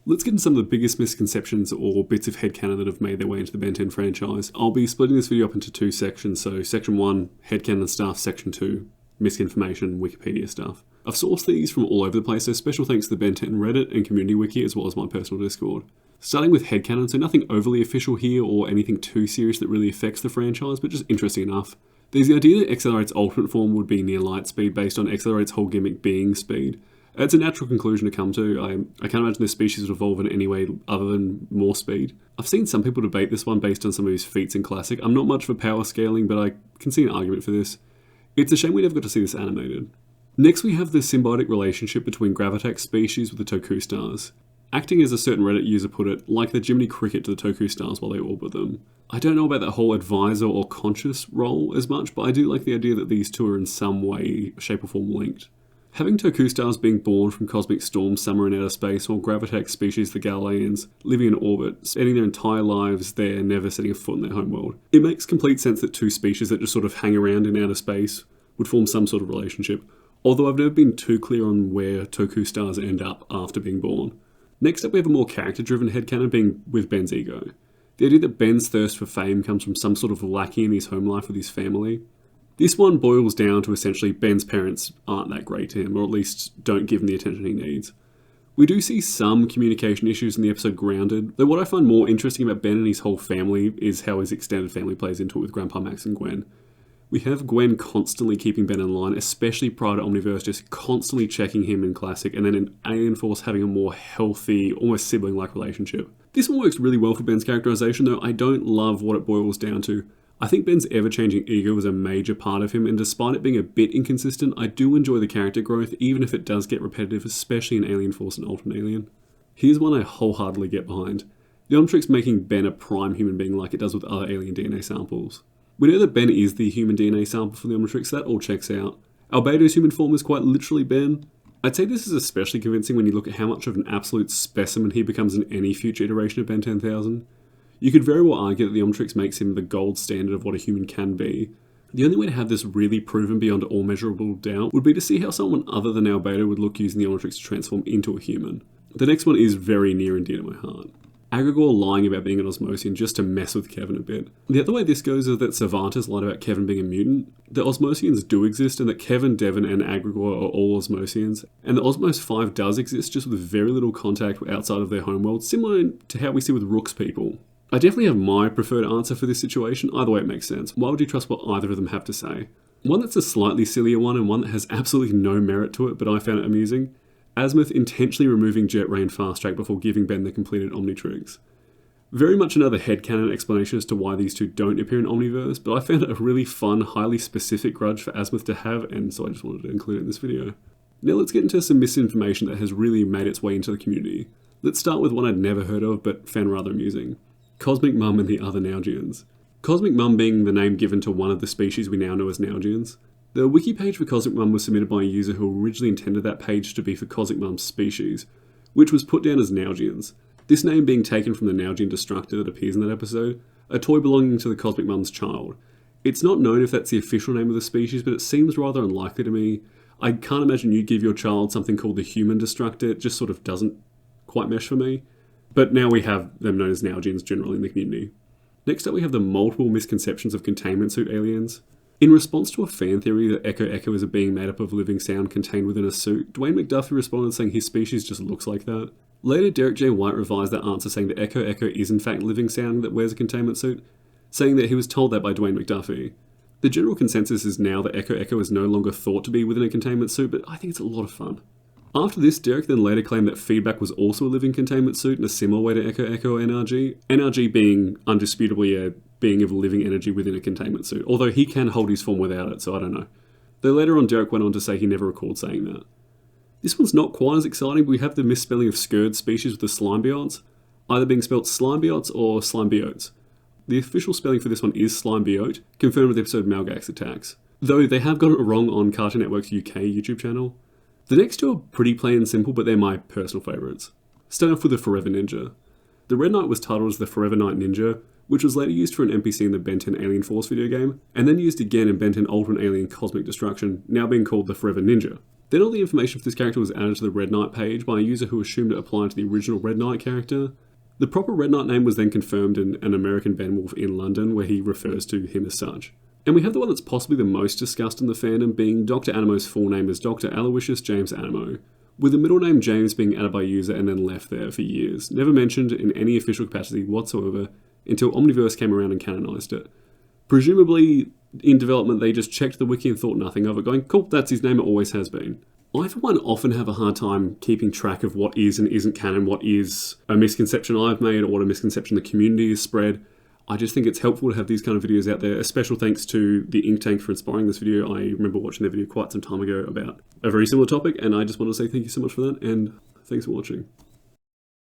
Let's get into some of the biggest misconceptions or bits of headcanon that have made their way into the Ben 10 franchise. I'll be splitting this video up into two sections, so section 1, headcanon stuff, section 2, misinformation, Wikipedia stuff. I've sourced these from all over the place, so special thanks to the Ben 10 Reddit and community wiki as well as my personal Discord. Starting with headcanon, so nothing overly official here or anything too serious that really affects the franchise, but just interesting enough. There's the idea that Accelerate's ultimate form would be near light speed based on Accelerate's whole gimmick being speed. It's a natural conclusion to come to. I can't imagine this species would evolve in any way other than more speed. I've seen some people debate this one based on some of his feats in Classic. I'm not much for power scaling, but I can see an argument for this. It's a shame we never got to see this animated. Next we have the symbiotic relationship between Gravitax species with the Toku stars. Acting as a certain Reddit user put it, like the Jiminy Cricket to the Toku stars while they orbit them. I don't know about that whole advisor or conscious role as much, but I do like the idea that these two are in some way, shape or form linked. Having Toku stars being born from cosmic storms somewhere in outer space, or Gravitax species the Galileans living in orbit, spending their entire lives there, never setting a foot in their homeworld. It makes complete sense that two species that just sort of hang around in outer space would form some sort of relationship, although I've never been too clear on where Toku stars end up after being born. Next up we have a more character-driven headcanon being with Ben's ego. The idea that Ben's thirst for fame comes from some sort of lacking in his home life with his family. This one boils down to essentially Ben's parents aren't that great to him, or at least don't give him the attention he needs. We do see some communication issues in the episode Grounded, though what I find more interesting about Ben and his whole family is how his extended family plays into it with Grandpa Max and Gwen. We have Gwen constantly keeping Ben in line, especially prior to Omniverse, just constantly checking him in Classic, and then in Alien Force having a more healthy, almost sibling-like relationship. This one works really well for Ben's characterization, though I don't love what it boils down to. I think Ben's ever-changing ego is a major part of him, and despite it being a bit inconsistent, I do enjoy the character growth, even if it does get repetitive, especially in Alien Force and Ultimate Alien. Here's one I wholeheartedly get behind. The Omnitrix making Ben a prime human being like it does with other alien DNA samples. We know that Ben is the human DNA sample for the Omnitrix, so that all checks out. Albedo's human form is quite literally Ben. I'd say this is especially convincing when you look at how much of an absolute specimen he becomes in any future iteration of Ben 10,000. You could very well argue that the Omnitrix makes him the gold standard of what a human can be. The only way to have this really proven beyond all measurable doubt would be to see how someone other than Albedo would look using the Omnitrix to transform into a human. The next one is very near and dear to my heart. Agrigor lying about being an Osmosian just to mess with Kevin a bit. The other way this goes is that Cervantes lied about Kevin being a mutant. The Osmosians do exist, and that Kevin, Devon, and Agrigor are all Osmosians, and the Osmos 5 does exist just with very little contact outside of their homeworld, similar to how we see with Rook's people. I definitely have my preferred answer for this situation, either way it makes sense. Why would you trust what either of them have to say? One that's a slightly sillier one, and one that has absolutely no merit to it, but I found it amusing. Azimuth intentionally removing Jet Ray and Fast Track before giving Ben the completed Omnitrix. Very much another headcanon explanation as to why these two don't appear in Omniverse, but I found it a really fun, highly specific grudge for Azimuth to have, and so I just wanted to include it in this video. Now let's get into some misinformation that has really made its way into the community. Let's start with one I'd never heard of, but found rather amusing. Cosmic Mum and the other Naugians. Cosmic Mum being the name given to one of the species we now know as Naugians. The wiki page for Cosmic Mum was submitted by a user who originally intended that page to be for Cosmic Mum's species, which was put down as Naugians. This name being taken from the Naugian Destructor that appears in that episode, a toy belonging to the Cosmic Mum's child. It's not known if that's the official name of the species, but it seems rather unlikely to me. I can't imagine you'd give your child something called the Human Destructor, it just sort of doesn't quite mesh for me. But now we have them known as Naugians generally in the community. Next up we have the multiple misconceptions of containment suit aliens. In response to a fan theory that Echo Echo is a being made up of living sound contained within a suit, Dwayne McDuffie responded saying his species just looks like that. Later, Derek J. White revised that answer saying that Echo Echo is in fact living sound that wears a containment suit, saying that he was told that by Dwayne McDuffie. The general consensus is now that Echo Echo is no longer thought to be within a containment suit, but I think it's a lot of fun. After this, Derek then later claimed that Feedback was also a living containment suit in a similar way to Echo Echo or NRG, NRG being undisputably a being of living energy within a containment suit, although he can hold his form without it, so I don't know. Though later on Derek went on to say he never recalled saying that. This one's not quite as exciting, but we have the misspelling of Scourge species with the Slimebiotes, either being spelled Slimebiotes or Slimebiotes. The official spelling for this one is Slimebiote, confirmed with the episode Malgax Attacks, though they have got it wrong on Cartoon Network's UK YouTube channel. The next two are pretty plain and simple, but they're my personal favourites. Starting off with the Forever Ninja. The Red Knight was titled as the Forever Knight Ninja, which was later used for an NPC in the Ben 10 Alien Force video game, and then used again in Ben 10 Ultimate Alien Cosmic Destruction, now being called the Forever Ninja. Then all the information for this character was added to the Red Knight page by a user who assumed it applied to the original Red Knight character. The proper Red Knight name was then confirmed in an American Benwolf in London, where he refers to him as such. And we have the one that's possibly the most discussed in the fandom, being Dr. Anamo's full name as Dr. Aloysius James Anamo, with the middle name James being added by a user and then left there for years, never mentioned in any official capacity whatsoever until Omniverse came around and canonized it. Presumably, in development, they just checked the wiki and thought nothing of it, going, cool, that's his name, it always has been. I, for one, often have a hard time keeping track of what is and isn't canon, what is a misconception I've made, or what a misconception the community has spread. I just think it's helpful to have these kind of videos out there. A special thanks to the Ink Tank for inspiring this video. I remember watching their video quite some time ago about a very similar topic, and I just want to say thank you so much for that, and thanks for watching.